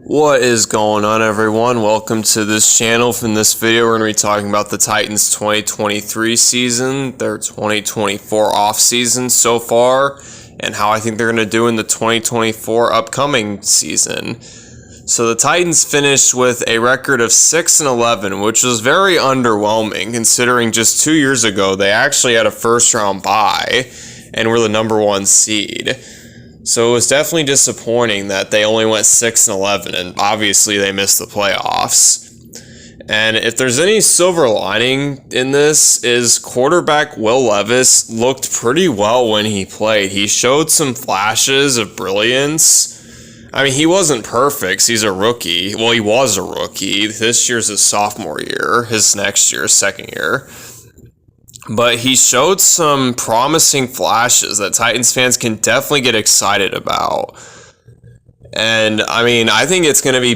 What is going on, everyone? Welcome to this channel. In this video, we're going to be talking about the Titans 2023 season, their 2024 offseason so far, and how I think they're going to do in the 2024 upcoming season. So the Titans finished with a record of 6-11, which was very underwhelming considering just 2 years ago they actually had a first-round bye and were the number one seed. So it was definitely disappointing that they only went 6-11, and obviously they missed the playoffs. And if there's any silver lining in this, is quarterback Will Levis looked pretty well when he played. He showed some flashes of brilliance. I mean, he wasn't perfect. He's a rookie. Well, he was a rookie. This year's his sophomore year. His next year, second year. But he showed some promising flashes that Titans fans can definitely get excited about. And, I mean, I think it's going to be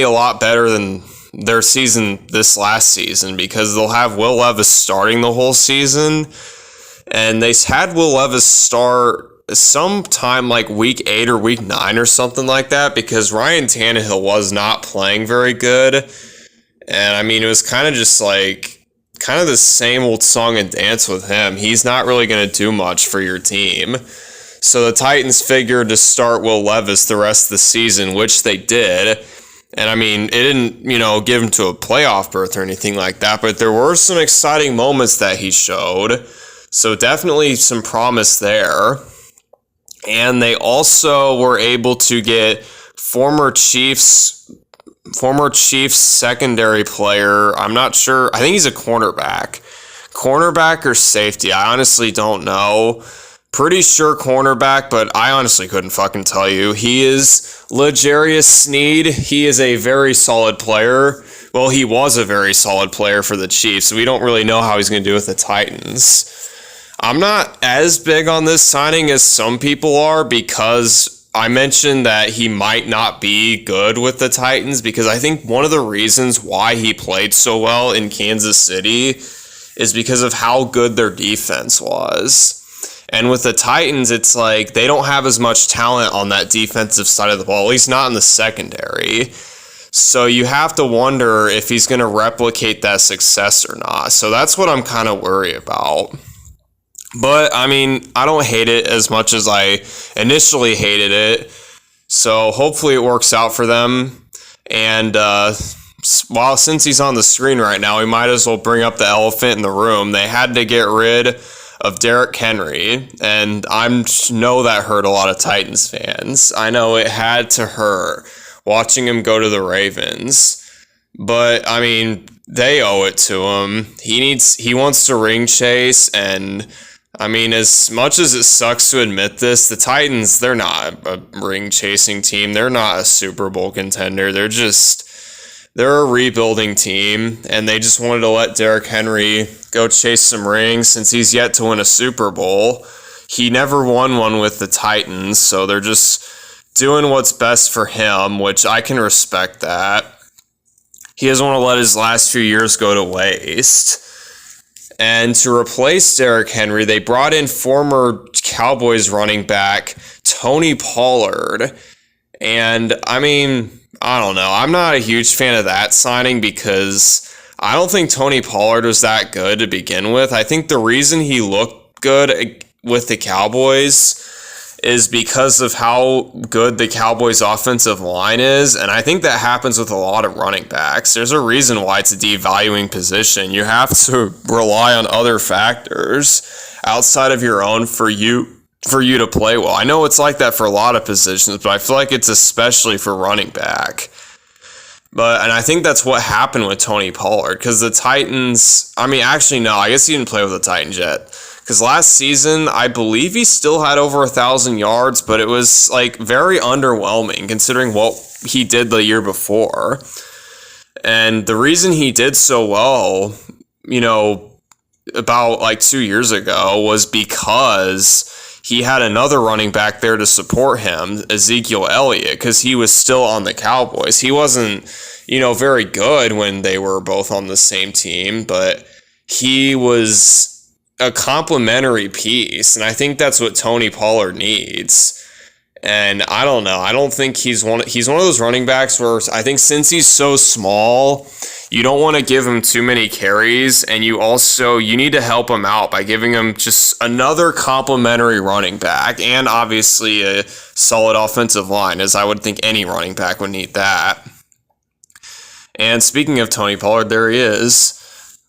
a lot better than their season this last season, because they'll have Will Levis starting the whole season. And they had Will Levis start sometime like week 8 or week 9 or something like that, because Ryan Tannehill was not playing very good. And, I mean, it was kind of the same old song and dance with him. He's not really going to do much for your team. So the Titans figured to start Will Levis the rest of the season, which they did. And I mean, it didn't, give him to a playoff berth or anything like that, but there were some exciting moments that he showed. So definitely some promise there. And they also were able to get former Chiefs secondary player. I'm not sure. I think he's a cornerback or safety. I honestly don't know. Pretty sure cornerback, but I honestly couldn't fucking tell you. He is L'Jarius Sneed. He is a very solid player. Well, he was a very solid player for the Chiefs. So we don't really know how he's going to do with the Titans. I'm not as big on this signing as some people are, because I mentioned that he might not be good with the Titans, because I think one of the reasons why he played so well in Kansas City is because of how good their defense was. And with the Titans, it's like they don't have as much talent on that defensive side of the ball, at least not in the secondary. So you have to wonder if he's going to replicate that success or not. So that's what I'm kind of worried about. But, I mean, I don't hate it as much as I initially hated it. So hopefully it works out for them. And since he's on the screen right now, we might as well bring up the elephant in the room. They had to get rid of Derrick Henry. And I know that hurt a lot of Titans fans. I know it had to hurt watching him go to the Ravens. But, I mean, they owe it to him. He wants to ring chase, and I mean, as much as it sucks to admit this, the Titans, they're not a ring-chasing team. They're not a Super Bowl contender. They're a rebuilding team, and they just wanted to let Derrick Henry go chase some rings since he's yet to win a Super Bowl. He never won one with the Titans, so they're just doing what's best for him, which I can respect that. He doesn't want to let his last few years go to waste. And to replace Derrick Henry, they brought in former Cowboys running back Tony Pollard. And, I mean, I don't know. I'm not a huge fan of that signing, because I don't think Tony Pollard was that good to begin with. I think the reason he looked good with the Cowboys is because of how good the Cowboys' offensive line is, and I think that happens with a lot of running backs. There's a reason why it's a devaluing position. You have to rely on other factors outside of your own for you to play well. I know it's like that for a lot of positions, but I feel like it's especially for running back. And I think that's what happened with Tony Pollard, because the Titans, I guess he didn't play with the Titans yet. Because last season, I believe he still had over 1,000 yards, but it was very underwhelming considering what he did the year before. And the reason he did so well, about 2 years ago, was because he had another running back there to support him, Ezekiel Elliott, because he was still on the Cowboys. He wasn't, very good when they were both on the same team, but he was a complementary piece, and I think that's what Tony Pollard needs. And I don't know. I don't think he's one of those running backs where I think since he's so small, you don't want to give him too many carries, and you need to help him out by giving him just another complimentary running back and obviously a solid offensive line, as I would think any running back would need that. And speaking of Tony Pollard, there he is.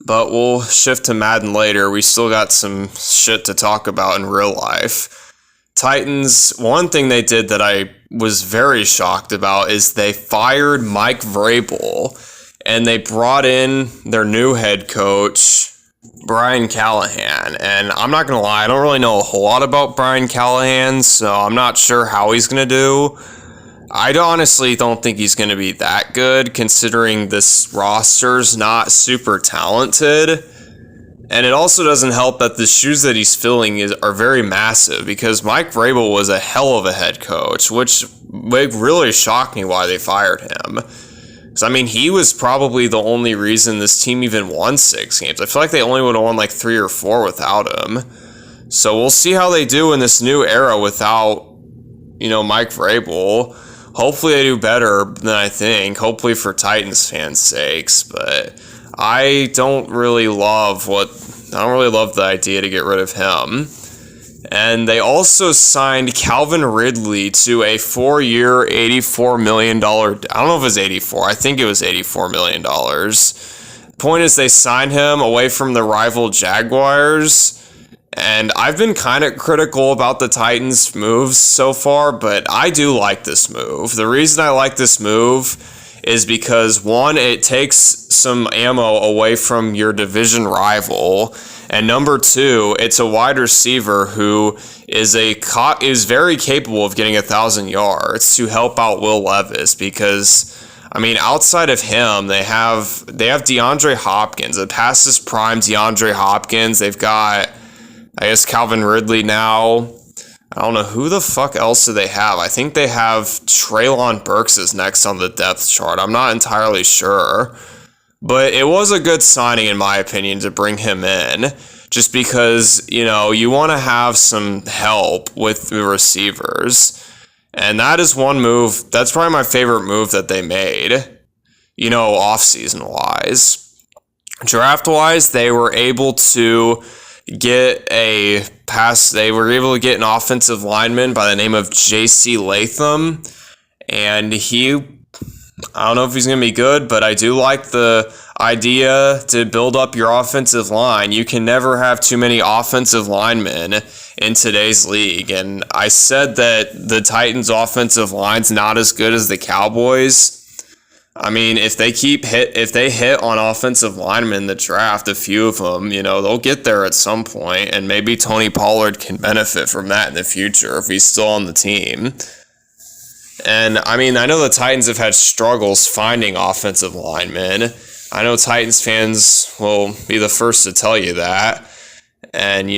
But we'll shift to Madden later. We still got some shit to talk about in real life. Titans, one thing they did that I was very shocked about is they fired Mike Vrabel and they brought in their new head coach, Brian Callahan. And I'm not going to lie, I don't really know a whole lot about Brian Callahan, so I'm not sure how he's going to do. I honestly don't think he's going to be that good considering this roster's not super talented. And it also doesn't help that the shoes that he's filling are very massive because Mike Vrabel was a hell of a head coach, which really shocked me why they fired him. Because, I mean, he was probably the only reason this team even won 6 games. I feel like they only would have won like 3 or 4 without him. So we'll see how they do in this new era without, Mike Vrabel. Hopefully they do better than I think. Hopefully for Titans fans' sakes, but I don't really love the idea to get rid of him. And they also signed Calvin Ridley to a 4-year, $84 million. I don't know if it was 84. I think it was $84 million. Point is, they signed him away from the rival Jaguars. And I've been kind of critical about the Titans' moves so far, but I do like this move. The reason I like this move is because, one, it takes some ammo away from your division rival, and number 2, it's a wide receiver who is very capable of getting 1,000 yards to help out Will Levis because, I mean, outside of him, they have DeAndre Hopkins, a past his prime DeAndre Hopkins. They've got, I guess, Calvin Ridley now. I don't know who the fuck else do they have. I think they have Treylon Burks is next on the depth chart. I'm not entirely sure. But it was a good signing, in my opinion, to bring him in. Just because, you want to have some help with the receivers. And that is one move. That's probably my favorite move that they made, off-season wise. Draft-wise, they were able to get an offensive lineman by the name of J.C. Latham, and I don't know if he's going to be good, but I do like the idea to build up your offensive line. You can never have too many offensive linemen in today's league, and I said that the Titans' offensive line's not as good as the Cowboys. I mean, if they hit on offensive linemen in the draft, a few of them, they'll get there at some point, and maybe Tony Pollard can benefit from that in the future if he's still on the team. And, I mean, I know the Titans have had struggles finding offensive linemen. I know Titans fans will be the first to tell you that. And,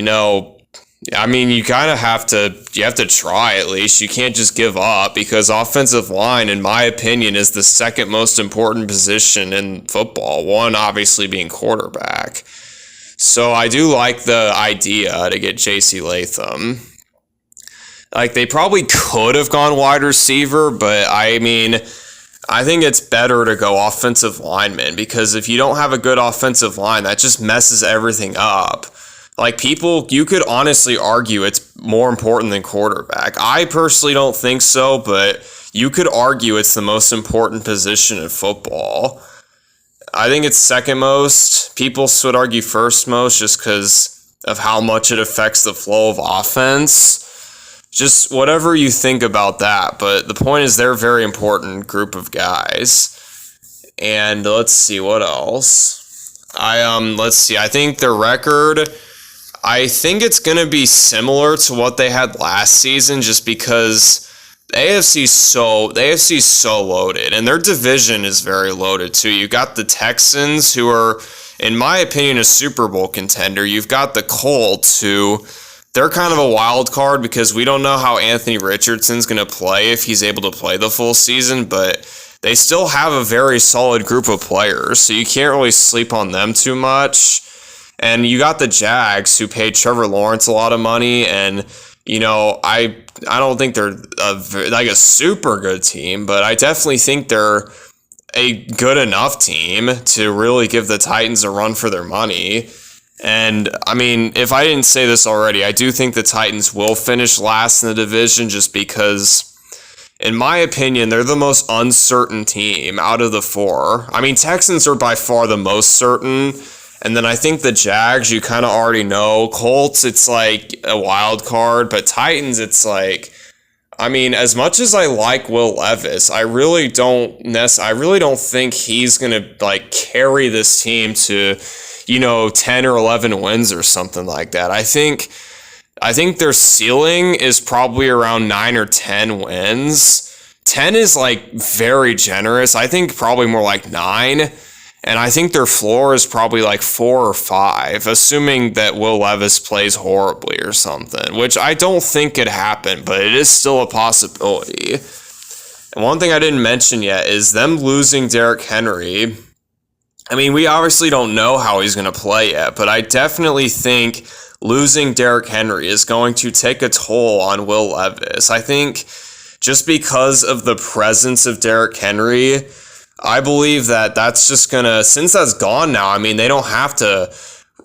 I mean, you have to try at least. You can't just give up because offensive line, in my opinion, is the second most important position in football. One, obviously, being quarterback. So I do like the idea to get J.C. Latham. Like, they probably could have gone wide receiver, but I mean, I think it's better to go offensive lineman because if you don't have a good offensive line, that just messes everything up. Like, you could honestly argue it's more important than quarterback. I personally don't think so, but you could argue it's the most important position in football. I think it's second most. People would argue first most just because of how much it affects the flow of offense. Just whatever you think about that. But the point is they're a very important group of guys. And let's see, what else? I think their record, I think it's going to be similar to what they had last season just because the AFC's so loaded, and their division is very loaded too. You got the Texans, who are, in my opinion, a Super Bowl contender. You've got the Colts, who they're kind of a wild card because we don't know how Anthony Richardson's going to play if he's able to play the full season, but they still have a very solid group of players, so you can't really sleep on them too much. And you got the Jags, who paid Trevor Lawrence a lot of money, and I don't think they're like a super good team, but I definitely think they're a good enough team to really give the Titans a run for their money. And I mean, if I didn't say this already, I do think the Titans will finish last in the division just because, in my opinion, they're the most uncertain team out of the four. I mean, Texans are by far the most certain. And then I think the Jags, you kind of already know. Colts, it's like a wild card. But Titans, it's like, I mean, as much as I like Will Levis, I really don't think he's going to like carry this team to, 10 or 11 wins or something like that. I think their ceiling is probably around 9 or 10 wins. 10 is like very generous. I think probably more like 9. And I think their floor is probably like 4 or 5, assuming that Will Levis plays horribly or something, which I don't think could happen, but it is still a possibility. And one thing I didn't mention yet is them losing Derrick Henry. I mean, we obviously don't know how he's going to play yet, but I definitely think losing Derrick Henry is going to take a toll on Will Levis. I think just because of the presence of Derrick Henry, I believe that that's just going to, since that's gone now, I mean, they don't have to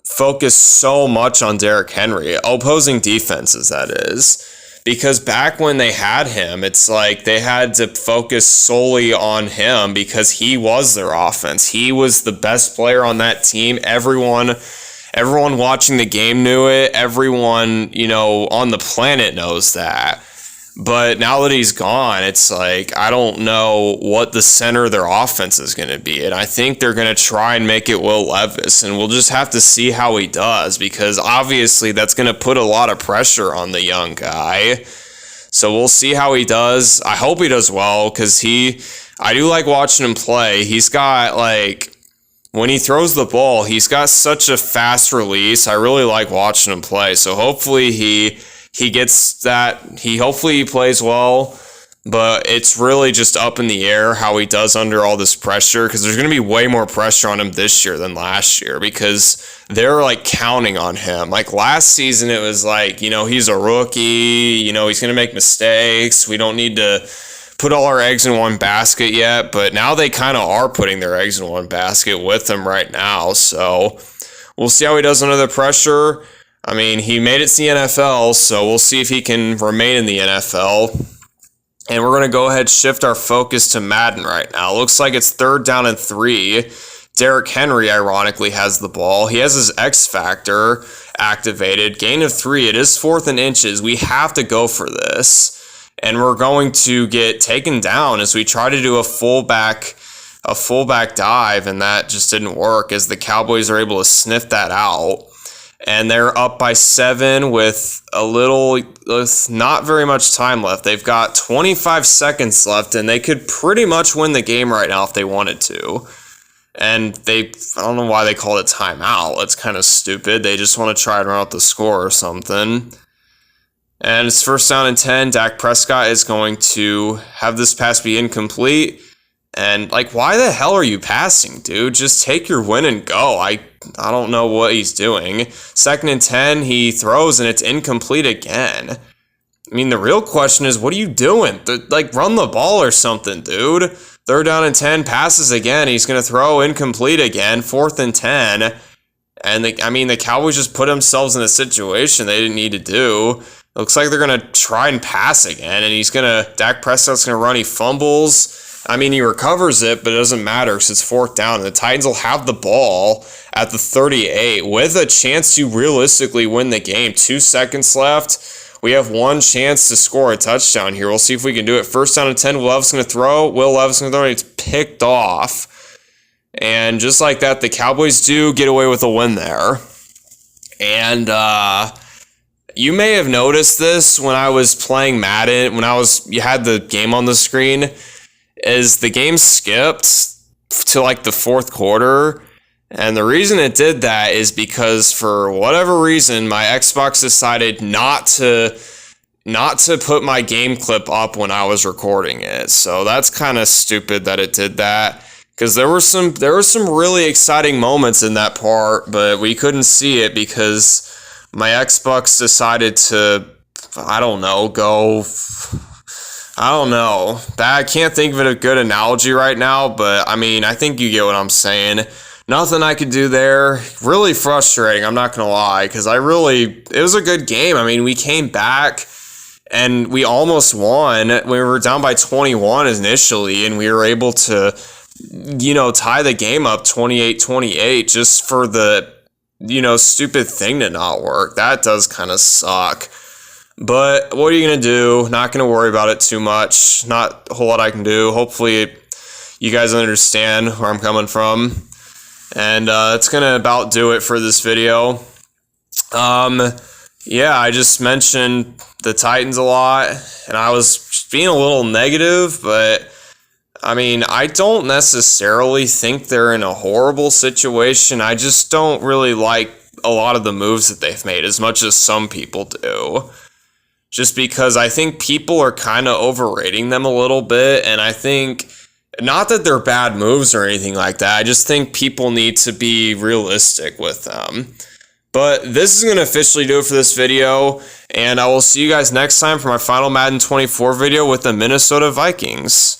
focus so much on Derrick Henry, opposing defenses, that is. Because back when they had him, it's like they had to focus solely on him because he was their offense. He was the best player on that team. Everyone watching the game knew it. Everyone, on the planet knows that. But now that he's gone, it's like, I don't know what the center of their offense is going to be. And I think they're going to try and make it Will Levis. And we'll just have to see how he does, because obviously that's going to put a lot of pressure on the young guy. So we'll see how he does. I hope he does well, because I do like watching him play. He's got, like, when he throws the ball, he's got such a fast release. I really like watching him play. So hopefully he gets that. Hopefully he plays well, but it's really just up in the air how he does under all this pressure, because there's going to be way more pressure on him this year than last year, because they're like counting on him. Like last season, it was like, he's a rookie, he's going to make mistakes. We don't need to put all our eggs in one basket yet, but now they kind of are putting their eggs in one basket with him right now. So we'll see how he does under the pressure. I mean, he made it to the NFL, so we'll see if he can remain in the NFL. And we're going to go ahead and shift our focus to Madden right now. Looks like it's 3rd down and 3. Derrick Henry, ironically, has the ball. He has his X Factor activated. Gain of 3. It is 4th and inches. We have to go for this. And we're going to get taken down as we try to do a fullback dive, and that just didn't work as the Cowboys are able to sniff that out. And they're up by 7 with not very much time left. They've got 25 seconds left, and they could pretty much win the game right now if they wanted to. And I don't know why they called it timeout. It's kind of stupid. They just want to try and run out the score or something. And it's 1st down and 10. Dak Prescott is going to have this pass be incomplete. And, why the hell are you passing, dude? Just take your win and go. I don't know what he's doing. 2nd and 10, he throws, and it's incomplete again. I mean, the real question is, what are you doing? Run the ball or something, dude. 3rd down and 10, passes again. He's going to throw incomplete again. 4th and 10. And, the Cowboys just put themselves in a situation they didn't need to do. It looks like they're going to try and pass again, and Dak Prescott's going to run. He fumbles. He recovers it, but it doesn't matter because it's 4th down. And the Titans will have the ball at the 38 with a chance to realistically win the game. 2 seconds left. We have one chance to score a touchdown here. We'll see if we can do it. 1st down and 10. Will Levis going to throw. And it's picked off. And just like that, the Cowboys do get away with a win there. And you may have noticed this when I was playing Madden, you had the game on the screen. Is the game skipped to the 4th quarter, and the reason it did that is because for whatever reason my Xbox decided not to put my game clip up when I was recording it. So that's kind of stupid that it did that, because there were some really exciting moments in that part, but we couldn't see it because my Xbox decided to I don't know, I don't know. I can't think of a good analogy right now, but I mean, I think you get what I'm saying. Nothing I could do there. Really frustrating, I'm not going to lie, because it was a good game. I mean, we came back and we almost won. We were down by 21 initially, and we were able to, tie the game up 28-28 just for the, stupid thing to not work. That does kind of suck. But what are you going to do? Not going to worry about it too much. Not a whole lot I can do. Hopefully you guys understand where I'm coming from. And it's going to about do it for this video. Yeah, I just mentioned the Titans a lot, and I was being a little negative, but I mean, I don't necessarily think they're in a horrible situation. I just don't really like a lot of the moves that they've made as much as some people do. Just because I think people are kind of overrating them a little bit, and I think, not that they're bad moves or anything like that, I just think people need to be realistic with them. But this is going to officially do it for this video, and I will see you guys next time for my final Madden 24 video with the Minnesota Vikings.